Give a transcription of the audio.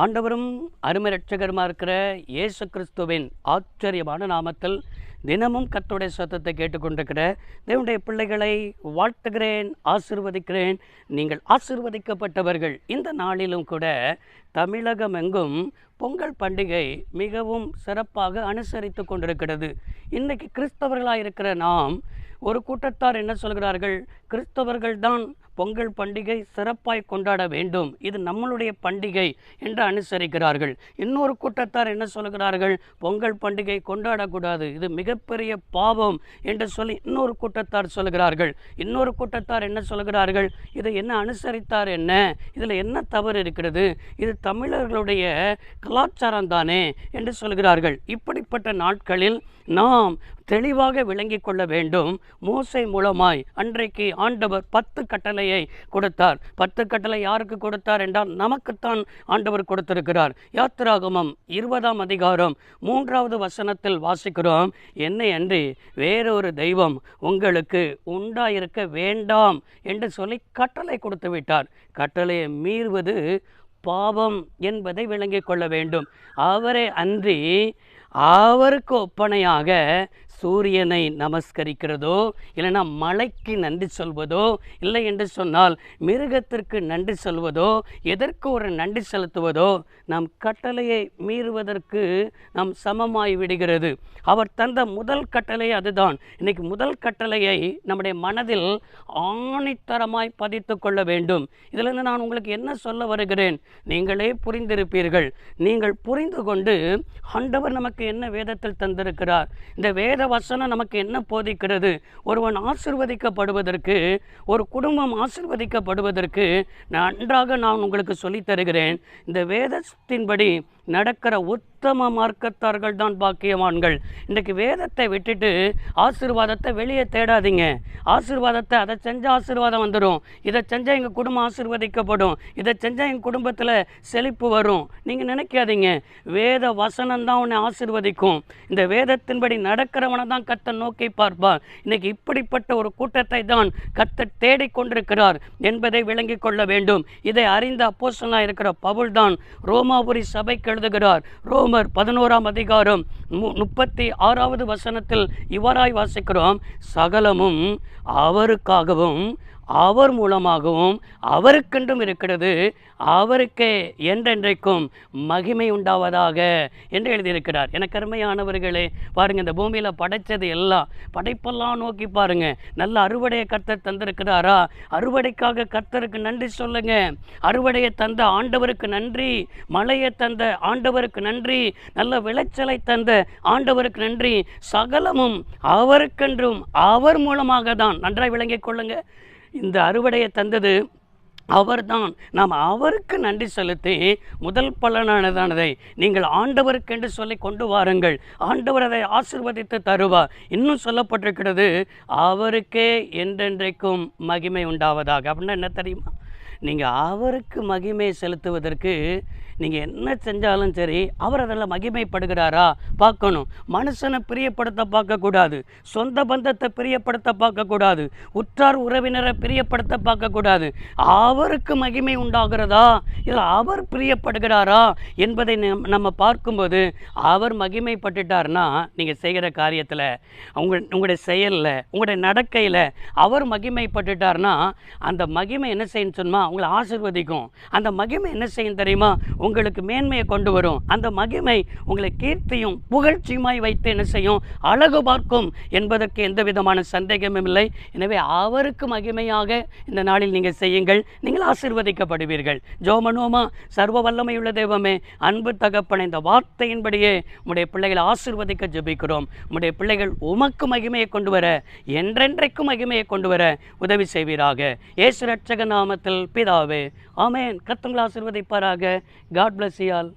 ஆண்டவரும் அருமை இரட்சகருமா இருக்கிற இயேசு கிறிஸ்துவின் ஆச்சரியமான நாமத்தில் தினமும் கர்த்தருடைய சத்தத்தை கேட்டுக்கொண்டிருக்கிற தேவனுடைய பிள்ளைகளை வாழ்த்துகிறேன், ஆசீர்வதிக்கிறேன். நீங்கள் ஆசீர்வதிக்கப்பட்டவர்கள். இந்த நாளிலும் கூட தமிழகம் எங்கும் பொங்கல் பண்டிகை மிகவும் சிறப்பாக அனுசரித்து கொண்டிருக்கிறது. இன்றைக்கி கிறிஸ்தவர்களாக இருக்கிற நாம் ஒரு கூட்டத்தார் என்ன சொல்கிறார்கள்? கிறிஸ்தவர்கள் தான் பொங்கல் பண்டிகை சிறப்பாய் கொண்டாட வேண்டும், இது நம்மளுடைய பண்டிகை என்று அனுசரிக்கிறார்கள். இன்னொரு கூட்டத்தார் என்ன சொல்கிறார்கள்? பொங்கல் பண்டிகை கொண்டாடக்கூடாது, இது மிகப்பெரிய பாவம் என்று சொல்லி இன்னொரு கூட்டத்தார் சொல்கிறார்கள். இன்னொரு கூட்டத்தார் என்ன சொல்கிறார்கள்? இதை என்ன அனுசரித்தார் என்ன, இதில் என்ன தவறு இருக்கிறது, இது தமிழர்களுடைய கலாச்சாரம் தானே என்று சொல்கிறார்கள். இப்படிப்பட்ட நாட்களில் நாம் தெளிவாக விளங்கி கொள்ள வேண்டும். மோசே மூலமாய் அன்றைக்கு ஆண்டவர் 10 கட்டளையை கொடுத்தார். 10 கட்டளை யாருக்கு கொடுத்தார் என்றால் நமக்குத்தான் ஆண்டவர் கொடுத்திருக்கிறார். யாத்திராகமம் 20ஆம் அதிகாரம் 3வது வசனத்தில் வாசிக்கிறோம், என்னை அன்றி வேறொரு தெய்வம் உங்களுக்கு உண்டாயிருக்க வேண்டாம் என்று சொல்லி கட்டளை கொடுத்து விட்டார். கட்டளையை மீறுவது பாவம் என்பதை விளங்கிக் கொள்ள வேண்டும். அவரை அன்றி அவருக்கு ஒப்பனையாக சூரியனை நமஸ்கரிக்கிறதோ, இல்லைன்னா மலைக்கு நன்றி சொல்வதோ, இல்லை என்று சொன்னால் மிருகத்திற்கு நன்றி சொல்வதோ, எதற்கு ஒரு நன்றி செலுத்துவதோ நம் கட்டளையை மீறுவதற்கு நாம் சமமாய் விடுகிறது. அவர் தந்த முதல் கட்டளை அதுதான். இன்னைக்கு முதல் கட்டளையை நம்முடைய மனதில் ஆணித்தரமாய் பதித்து கொள்ள வேண்டும். இதிலிருந்து நான் உங்களுக்கு என்ன சொல்ல வருகிறேன்? நீங்களே புரிந்திருப்பீர்கள். நீங்கள் புரிந்து கொண்டு ஆண்டவர் நமக்கு என்ன வேதத்தில் தந்திருக்கிறார், இந்த வேத வசனம் நமக்கு என்ன போதிக்கிறது, ஒருவன் ஆசீர்வதிக்கப்படுவதற்கு, ஒரு குடும்பம் ஆசீர்வதிக்கப்படுவதற்கு நன்றாக நான் உங்களுக்கு சொல்லித் தருகிறேன். இந்த வேதத்தின்படி நடக்கிற உத்தம மார்க்கத்தார்கள் தான் பாக்கியவான்கள். இன்றைக்கு வேதத்தை விட்டுட்டு ஆசீர்வாதத்தை வெளியே தேடாதீங்க. ஆசீர்வாதத்தை அதை செஞ்சால் ஆசீர்வாதம் வந்துடும், இதை செஞ்சால் எங்கள் குடும்பம் ஆசீர்வதிக்கப்படும், இதை செஞ்சால் எங்கள் குடும்பத்தில் செழிப்பு வரும். நீங்கள் நினைக்காதீங்க. வேத வசனம் தான் உன்னை ஆசீர்வதிக்கும். இந்த வேதத்தின்படி நடக்கிறவனை தான் கர்த்தர் நோக்கி பார்ப்பார். இன்றைக்கி இப்படிப்பட்ட ஒரு கூட்டத்தை தான் கர்த்தர் தேடிக்கொண்டிருக்கிறார் என்பதை விளங்கி கொள்ள வேண்டும். இதை அறிந்த அப்போஸ்தலனாக இருக்கிற பவுல் தான் ரோமாபுரி சபைக்கு எழுதுகிறார். ரோமர் 11ஆம் அதிகாரம் 36வது வசனத்தில் இவராய் வாசிக்கிறோம், சகலமும் அவருக்காகவும் அவர் மூலமாகவும் அவருக்கென்றும் இருக்கிறது, அவருக்கே என்றென்றைக்கும் மகிமை உண்டாவதாக என்று எழுதியிருக்கிறார். எனக்கு அருமையானவர்களே, பாருங்கள், இந்த பூமியில் படைத்தது எல்லாம், படைப்பெல்லாம் நோக்கி பாருங்கள். நல்ல அறுவடையை கர்த்தர் தந்திருக்கிறாரா? அறுவடைக்காக கர்த்தருக்கு நன்றி சொல்லுங்க. அறுவடையை தந்த ஆண்டவருக்கு நன்றி, மழையை தந்த ஆண்டவருக்கு நன்றி, நல்ல விளைச்சலை தந்த ஆண்டவருக்கு நன்றி. சகலமும் அவருக்கென்றும் அவர் மூலமாக தான். நன்றாய் விளங்கிக் கொள்ளுங்க. இந்த அறுவடையை தந்தது அவர்தான். நாம் அவருக்கு நன்றி செலுத்தி முதல் பலனானதானதை நீங்கள் ஆண்டவருக்கென்று சொல்லி கொண்டு வாருங்கள். ஆண்டவர் அதை ஆசீர்வதித்து தருவார். இன்னும் சொல்லப்பட்டிருக்கிறது, அவருக்கே என்றென்றைக்கும் மகிமை உண்டாவதாக. அப்படின்னா என்ன தெரியுமா? நீங்கள் அவருக்கு மகிமை செலுத்துவதற்கு நீங்கள் என்ன செஞ்சாலும் சரி, அவர் அதில் மகிமைப்படுகிறாரா பார்க்கணும். மனுஷனை பிரியப்படுத்த பார்க்கக்கூடாது, சொந்த பந்தத்தை பிரியப்படுத்த பார்க்கக்கூடாது, உற்றார் உறவினரை பிரியப்படுத்த பார்க்கக்கூடாது. அவருக்கு மகிமை உண்டாகிறதா, இல்லை அவர் பிரியப்படுகிறாரா என்பதை நம்ம பார்க்கும்போது, அவர் மகிமைப்பட்டுட்டார்னா நீங்கள் செய்கிற காரியத்தில், உங்களுடைய செயலில், உங்களுடைய நடக்கையில் அவர் மகிமைப்பட்டுட்டார்னா அந்த மகிமை என்ன செய்யணும் சொன்னால் உங்களை ஆசீர்வதிக்கும். அந்த மகிமை என்ன செய்யும் தெரியுமா? உங்களுக்கு மேன்மையை கொண்டு வரும். அந்த மகிமை உங்களை கீர்த்தியும் புகழ்ச்சியுமாய் வைத்து என்ன செய்யும்? அழகு பார்க்கும் என்பதற்கு எந்த விதமான சந்தேகமும் இல்லை. எனவே அவருக்கு மகிமையாக இந்த நாளில் நீங்கள் செய்யுங்கள், நீங்கள் ஆசீர்வதிக்கப்படுவீர்கள். ஜோமனோமா, சர்வ வல்லமையுள்ள தெய்வமே, அன்பு தகப்பனே, இந்த வார்த்தையின்படியே உம்முடைய பிள்ளைகளை ஆசீர்வதிக்க ஜெபிக்கிறோம். உம்முடைய பிள்ளைகள் உமக்கு மகிமையை கொண்டு வர, என்றென்றைக்கும் மகிமையை கொண்டு வர உதவி செய்வீராக. இயேசு இரட்சக நாமத்தில் பிதாவே, ஆமென். கர்த்தர் உங்களை ஆசீர்வதிப்பாராக. God bless you all.